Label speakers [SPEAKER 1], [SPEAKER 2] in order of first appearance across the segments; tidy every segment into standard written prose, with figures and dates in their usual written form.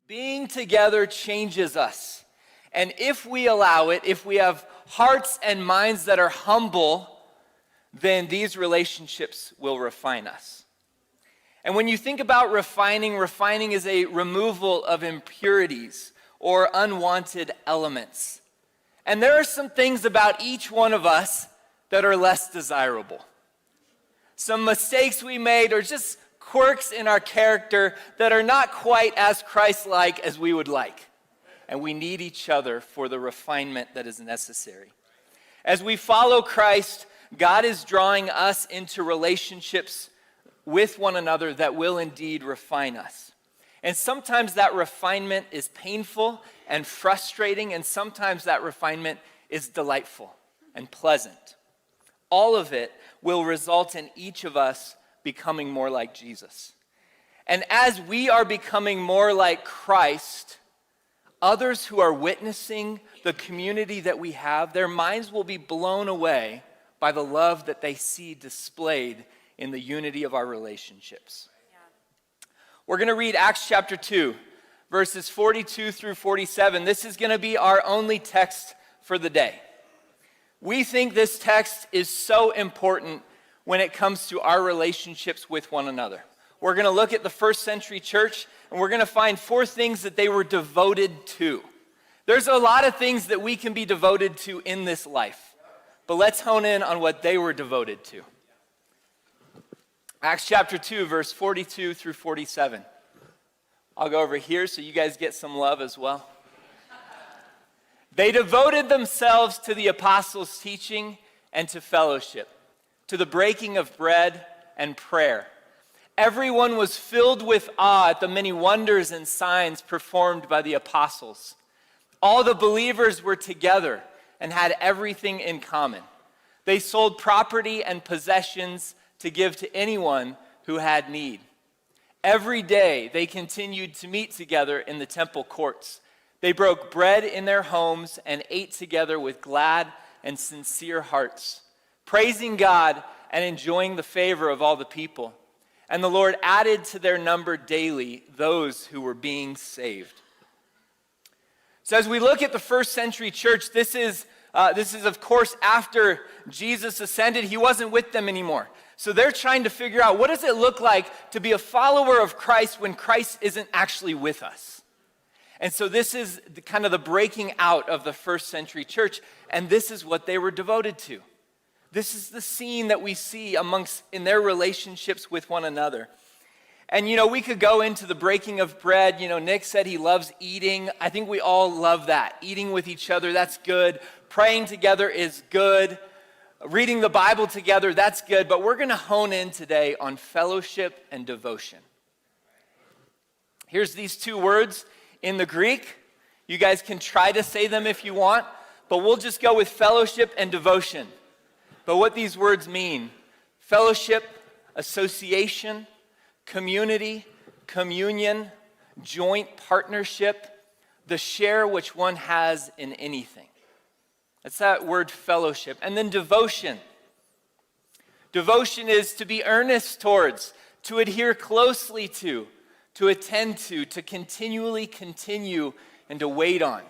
[SPEAKER 1] Being together changes us. And if we allow it, if we have hearts and minds that are humble, then these relationships will refine us. And when you think about refining is a removal of impurities or unwanted elements. And there are some things about each one of us that are less desirable. Some mistakes we made or just quirks in our character that are not quite as Christ-like as we would like. And we need each other for the refinement that is necessary. As we follow Christ, God is drawing us into relationships with one another that will indeed refine us. And sometimes that refinement is painful and frustrating, and sometimes that refinement is delightful and pleasant. All of it will result in each of us becoming more like Jesus. And as we are becoming more like Christ, others who are witnessing the community that we have, their minds will be blown away by the love that they see displayed in the unity of our relationships. Yeah. We're going to read Acts chapter 2, verses 42 through 47. This is going to be our only text for the day. We think this text is so important when it comes to our relationships with one another. We're going to look at the first century church, and we're going to find 4 things that they were devoted to. There's a lot of things that we can be devoted to in this life, but let's hone in on what they were devoted to. Acts chapter 2, verse 42 through 47. I'll go over here so you guys get some love as well. They devoted themselves to the apostles' teaching and to fellowship, to the breaking of bread and prayer. Everyone was filled with awe at the many wonders and signs performed by the apostles. All the believers were together and had everything in common. They sold property and possessions to give to anyone who had need. Every day they continued to meet together in the temple courts. They broke bread in their homes and ate together with glad and sincere hearts, praising God and enjoying the favor of all the people. And the Lord added to their number daily those who were being saved. So as we look at the first century church, this is of course after Jesus ascended. He wasn't with them anymore. So they're trying to figure out, what does it look like to be a follower of Christ when Christ isn't actually with us? And so this is kind of the breaking out of the first century church, and this is what they were devoted to. This is the scene that we see in their relationships with one another. And, we could go into the breaking of bread. Nick said he loves eating. I think we all love that. Eating with each other, that's good. Praying together is good. Reading the Bible together, that's good. But we're going to hone in today on fellowship and devotion. Here's these 2 words in the Greek. You guys can try to say them if you want, but we'll just go with fellowship and devotion. But what these words mean: fellowship, association, community, communion, joint partnership, the share which one has in anything. That's that word fellowship. And then devotion. Devotion is to be earnest towards, to adhere closely to attend to continually continue, and to wait on.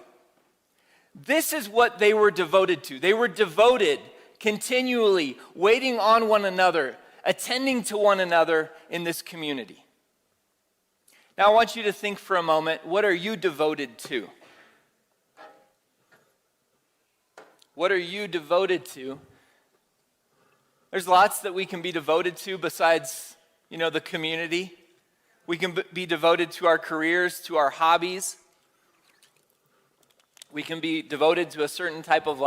[SPEAKER 1] This is what they were devoted to. They were devoted continually, waiting on one another, attending to one another in this community. Now I want you to think for a moment, what are you devoted to? What are you devoted to? There's lots that we can be devoted to besides, the community. We can be devoted to our careers, to our hobbies. We can be devoted to a certain type of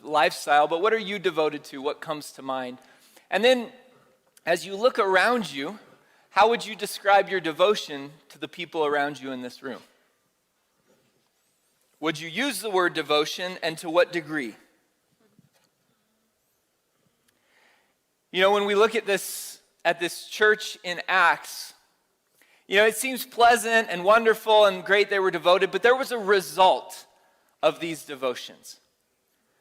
[SPEAKER 1] lifestyle, but what are you devoted to? What comes to mind? And then, as you look around you, how would you describe your devotion to the people around you in this room? Would you use the word devotion, and to what degree? When we look at this church in Acts, it seems pleasant and wonderful and great they were devoted, but there was a result of these devotions.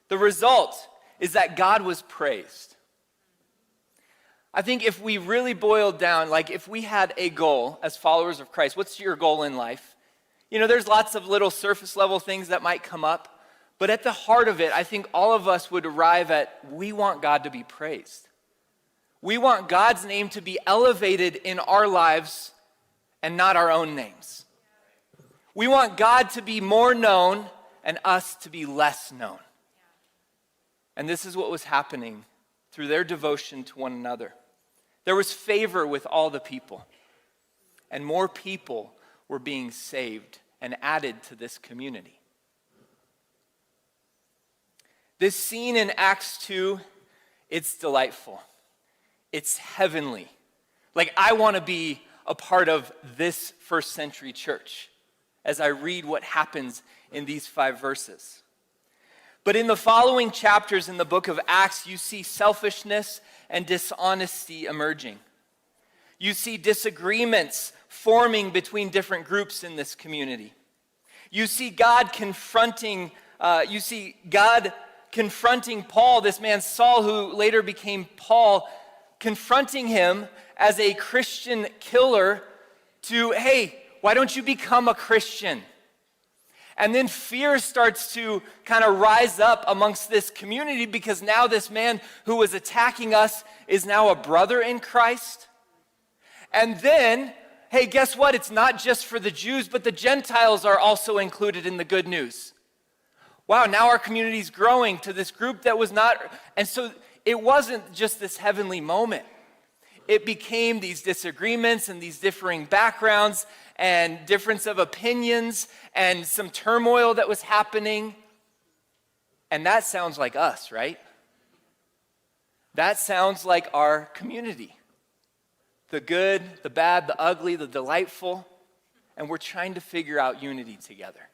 [SPEAKER 1] The result is that God was praised. I think if we really boiled down, if we had a goal as followers of Christ, what's your goal in life? There's lots of little surface level things that might come up, but at the heart of it, I think all of us would arrive at, we want God to be praised. We want God's name to be elevated in our lives and not our own names. We want God to be more known and us to be less known. And this is what was happening through their devotion to one another. There was favor with all the people, and more people were being saved and added to this community. This scene in Acts 2, it's delightful. It's heavenly. Like, I want to be a part of this first century church as I read what happens in these 5 verses. But in the following chapters in the book of Acts, you see selfishness and dishonesty emerging. You see disagreements forming between different groups in this community. You see God confronting Paul, this man Saul, who later became Paul, confronting him as a Christian killer to, hey, why don't you become a Christian? And then fear starts to kind of rise up amongst this community because now this man who was attacking us is now a brother in Christ. And then, hey, guess what? It's not just for the Jews, but the Gentiles are also included in the good news. Wow, now our community is growing to this group that was not, and so it wasn't just this heavenly moment. It became these disagreements and these differing backgrounds and difference of opinions and some turmoil that was happening. And that sounds like us, right? That sounds like our community. The good, the bad, the ugly, the delightful. And we're trying to figure out unity together.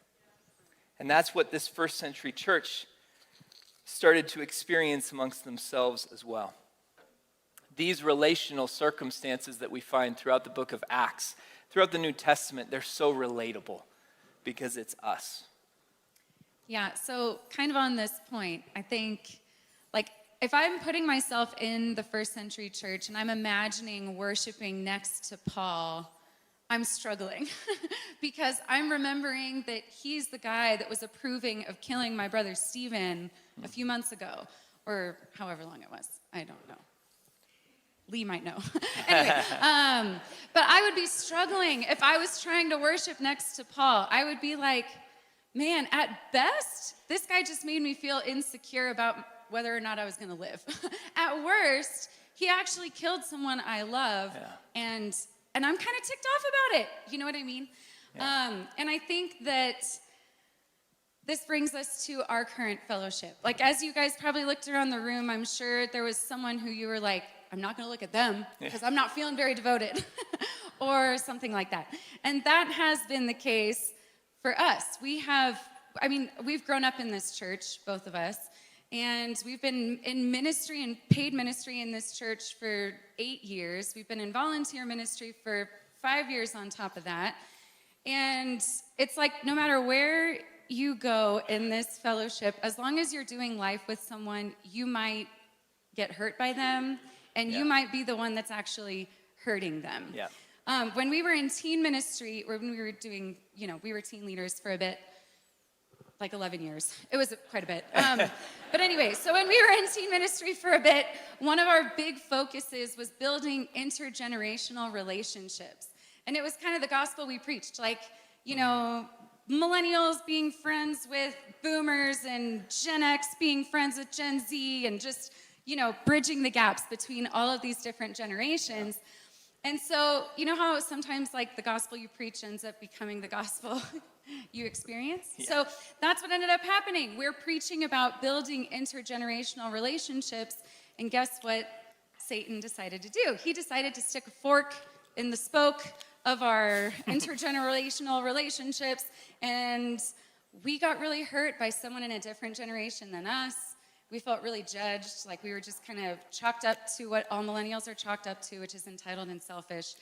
[SPEAKER 1] And that's what this first century church started to experience amongst themselves as well. These relational circumstances that we find throughout the book of Acts, throughout the New Testament, they're so relatable because it's us.
[SPEAKER 2] Yeah, so kind of on this point, I think, like, if I'm putting myself in the first century church and I'm imagining worshiping next to Paul, I'm struggling because I'm remembering that he's the guy that was approving of killing my brother Stephen a few months ago, or however long it was. I don't know. Lee might know. Anyway, but I would be struggling if I was trying to worship next to Paul. I would be like, man, at best, this guy just made me feel insecure about whether or not I was going to live. At worst, he actually killed someone I love, and I'm kind of ticked off about it. You know what I mean? Yeah. And I think that this brings us to our current fellowship. Like, as you guys probably looked around the room, I'm sure there was someone who you were like, I'm not going to look at them because I'm not feeling very devoted or something like that. And that has been the case for us. We've grown up in this church, both of us, and we've been in ministry and paid ministry in this church for 8 years. We've been in volunteer ministry for 5 years on top of that. And it's like no matter where you go in this fellowship, as long as you're doing life with someone, you might get hurt by them. And you might be the one that's actually hurting them. Yeah. When we were in teen ministry, or when we were doing, we were teen leaders for a bit, like 11 years. It was quite a bit. But anyway, so when we were in teen ministry for a bit, one of our big focuses was building intergenerational relationships. And it was kind of the gospel we preached, like, millennials being friends with boomers and Gen X being friends with Gen Z and just bridging the gaps between all of these different generations. And so, you know how sometimes like the gospel you preach ends up becoming the gospel you experience? Yeah. So that's what ended up happening. We're preaching about building intergenerational relationships, and guess what Satan decided to do? He decided to stick a fork in the spoke of our intergenerational relationships, and we got really hurt by someone in a different generation than us. We felt really judged, like we were just kind of chalked up to what all millennials are chalked up to, which is entitled and selfish.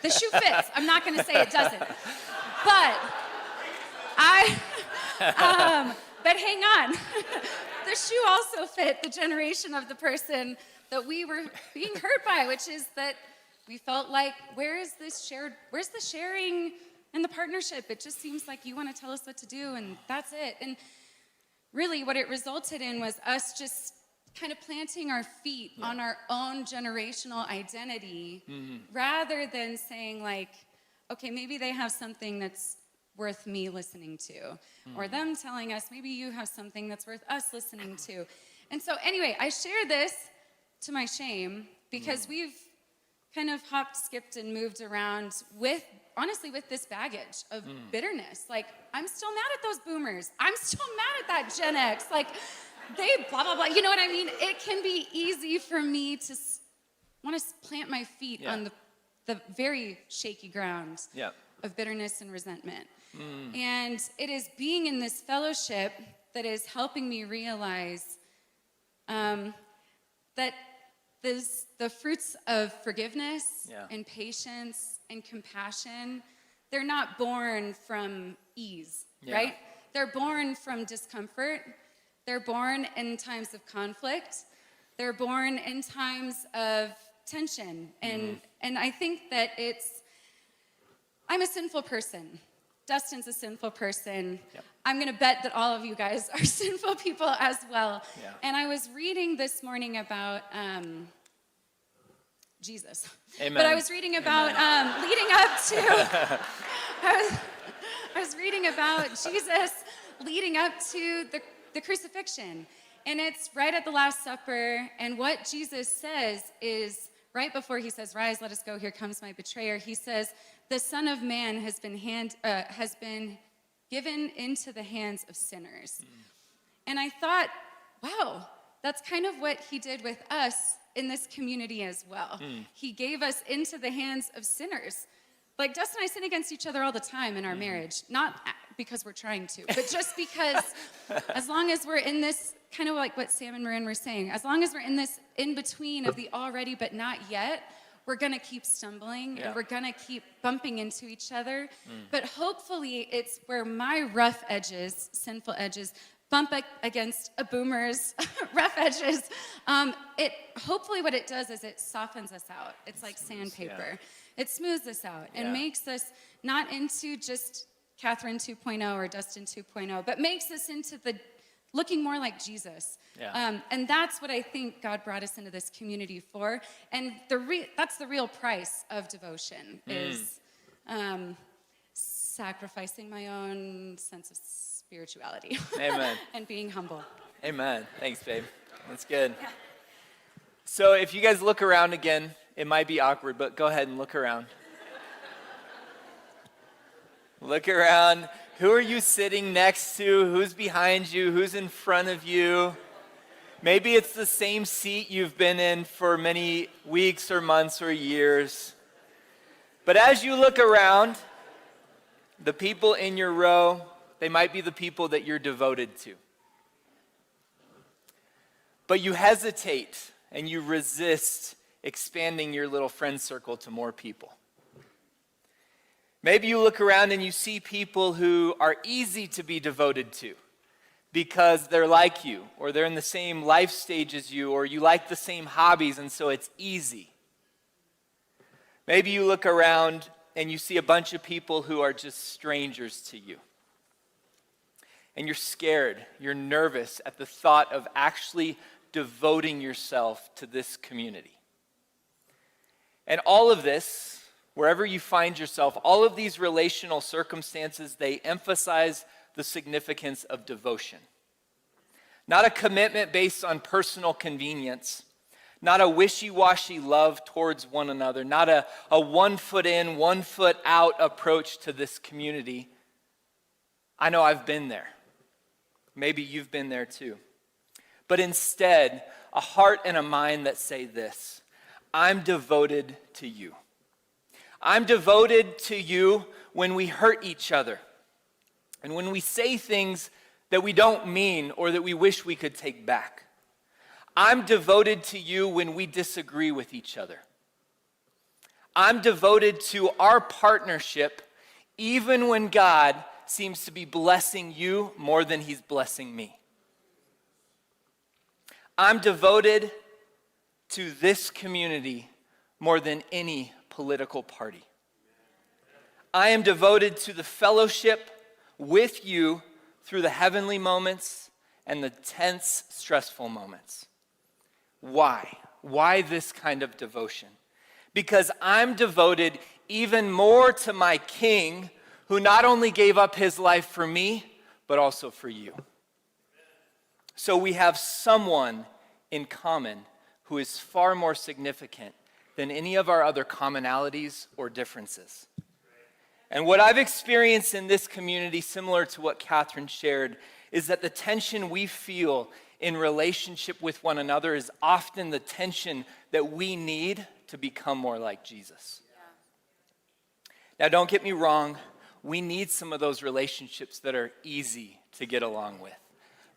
[SPEAKER 2] The shoe fits. I'm not going to say it doesn't. But but hang on. The shoe also fit the generation of the person that we were being hurt by, which is that we felt like, where's the sharing in the partnership, it just seems like you want to tell us what to do, and that's it. And really what it resulted in was us just kind of planting our feet on our own generational identity, rather than saying like, okay, maybe they have something that's worth me listening to, or them telling us, maybe you have something that's worth us listening to. And so anyway, I share this to my shame, because we've kind of hopped, skipped, and moved around with this baggage of bitterness. Like, I'm still mad at those boomers. I'm still mad at that Gen X. Like, they blah, blah, blah. You know what I mean? It can be easy for me to want to plant my feet on the very shaky ground of bitterness and resentment. And it is being in this fellowship that is helping me realize that the fruits of forgiveness and patience and compassion, they're not born from ease, right? They're born from discomfort. They're born in times of conflict. They're born in times of tension. And I think that I'm a sinful person. Dustin's a sinful person. I'm going to bet that all of you guys are sinful people as well. And I was reading this morning about Jesus.
[SPEAKER 1] Amen.
[SPEAKER 2] But I was reading about leading up to, I was reading about Jesus leading up to the crucifixion. And it's right at the Last Supper. And what Jesus says is, right before he says, "Rise, let us go, here comes my betrayer," he says, "The Son of Man has been given into the hands of sinners." And I thought, wow, that's kind of what he did with us in this community as well. He gave us into the hands of sinners. Like, Dustin and I sin against each other all the time in our marriage, not because we're trying to, but just because as long as we're in this, kind of like what Sam and Marin were saying, as long as we're in this in-between of the already but not yet, we're going to keep stumbling and we're going to keep bumping into each other. But hopefully it's where my rough edges, sinful edges, bump against a boomer's rough edges. Hopefully what it does is it softens us out. It's like sandpaper. It smooths us out and makes us not into just Katherine 2.0 or Dustin 2.0, but makes us into the looking more like Jesus. And that's what I think God brought us into this community for. And that's the real price of devotion, is sacrificing my own sense of spirituality.
[SPEAKER 1] Amen.
[SPEAKER 2] And being humble.
[SPEAKER 1] Amen. Thanks, babe. That's good. So if you guys look around again, it might be awkward, but go ahead and look around. Look around. Who are you sitting next to? Who's behind you? Who's in front of you? Maybe it's the same seat you've been in for many weeks or months or years. But as you look around, the people in your row, they might be the people that you're devoted to. But you hesitate and you resist expanding your little friend circle to more people. Maybe you look around and you see people who are easy to be devoted to because they're like you, or they're in the same life stage as you, or you like the same hobbies, and so it's easy. Maybe you look around and you see a bunch of people who are just strangers to you. And you're scared, you're nervous at the thought of actually devoting yourself to this community. And all of this, wherever you find yourself, all of these relational circumstances, they emphasize the significance of devotion. Not a commitment based on personal convenience, not a wishy-washy love towards one another, not a 1 foot in, 1 foot out approach to this community. I know I've been there. Maybe you've been there too. But instead, a heart and a mind that say this: I'm devoted to you. I'm devoted to you when we hurt each other and when we say things that we don't mean or that we wish we could take back. I'm devoted to you when we disagree with each other. I'm devoted to our partnership even when God seems to be blessing you more than he's blessing me. I'm devoted to this community more than any political party. I am devoted to the fellowship with you through the heavenly moments and the tense, stressful moments. Why? Why this kind of devotion? Because I'm devoted even more to my King, who not only gave up his life for me, but also for you. So we have someone in common who is far more significant than any of our other commonalities or differences. And what I've experienced in this community, similar to what Katherine shared, is that the tension we feel in relationship with one another is often the tension that we need to become more like Jesus. Now, don't get me wrong, we need some of those relationships that are easy to get along with.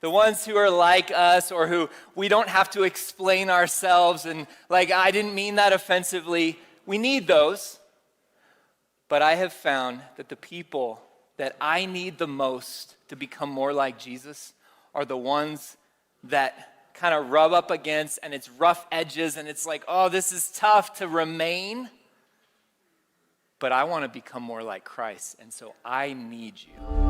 [SPEAKER 1] The ones who are like us, or who we don't have to explain ourselves and like, I didn't mean that offensively. We need those. But I have found that the people that I need the most to become more like Jesus are the ones that kind of rub up against, and it's rough edges, and it's like, oh, this is tough to remain. But I want to become more like Christ, and so I need you.